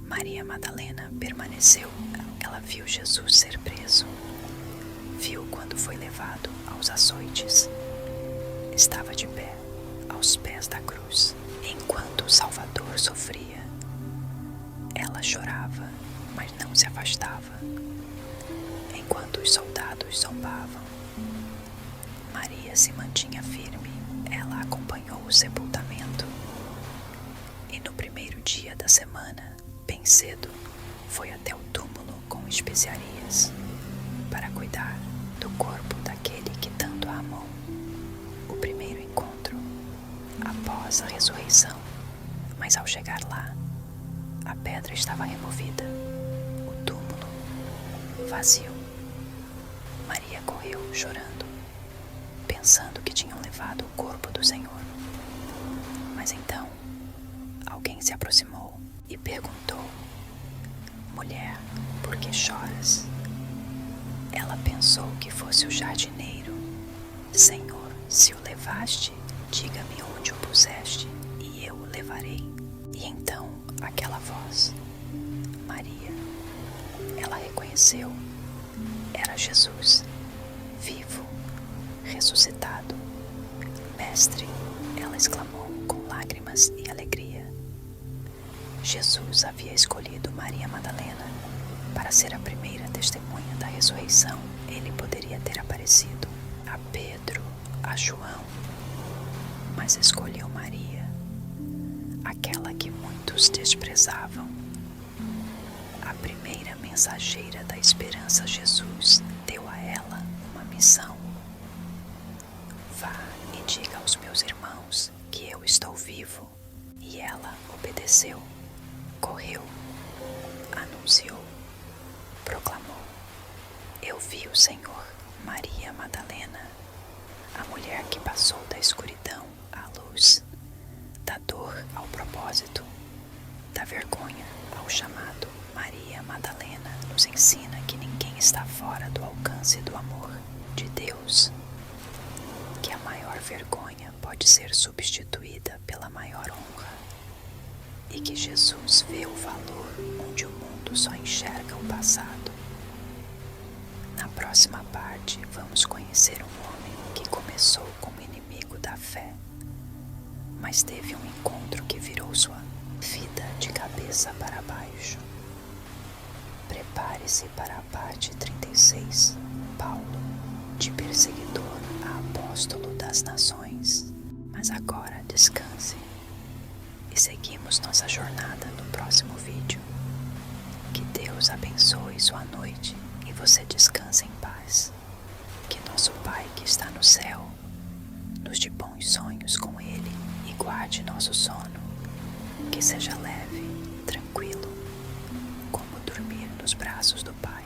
Maria Madalena permaneceu. Ela viu Jesus ser preso, viu quando foi levado aos açoites, estava de pé aos pés da cruz. Enquanto o Salvador sofria, ela chorava, mas não se afastava. Enquanto os soldados zombavam, Maria se mantinha firme. Ela acompanhou o sepultamento. E no primeiro dia da semana, bem cedo, foi até o túmulo com especiarias para cuidar do corpo daquele que tanto a amou. O primeiro encontro após a ressurreição. Mas ao chegar lá, a pedra estava removida, o túmulo vazio. Maria correu chorando, pensando que tinham levado o corpo do Senhor. Mas então, alguém se aproximou e perguntou: Mulher, por que choras? Ela pensou que fosse o jardineiro. Senhor, se o levaste, diga-me onde o puseste, e eu o levarei. E então aquela voz, Maria. Ela reconheceu. Era Jesus, vivo, ressuscitado. Mestre, ela exclamou com lágrimas e alegria. Jesus havia escolhido Maria Madalena para ser a primeira testemunha da ressurreição. Ele poderia ter aparecido a Pedro, a João, mas escolheu Maria, aquela que muitos desprezavam. A primeira mensageira da esperança. Jesus deu a ela uma missão. Vá e diga aos meus irmãos que eu estou vivo. E ela obedeceu, correu, anunciou, proclamou: Eu vi o Senhor. Maria Madalena, a mulher que passou da escuridão à luz, da dor ao propósito, da vergonha ao chamado. Maria Madalena nos ensina que ninguém está fora do alcance do amor de Deus, que a maior vergonha pode ser substituída pela maior honra e que Jesus vê o valor onde o mundo só enxerga o passado. Na próxima parte, vamos conhecer um homem que começou como inimigo da fé, mas teve um encontro que virou sua vida de cabeça para baixo. Prepare-se para a parte 36. Paulo, de perseguidor a apóstolo das nações. Mas agora descanse e seguimos nossa jornada no próximo vídeo. Que Deus abençoe sua noite e você descanse em paz. Que nosso Pai que está no céu nos dê bons sonhos com Ele e guarde nosso sono, que seja leve, tranquilo, como dormir nos braços do Pai.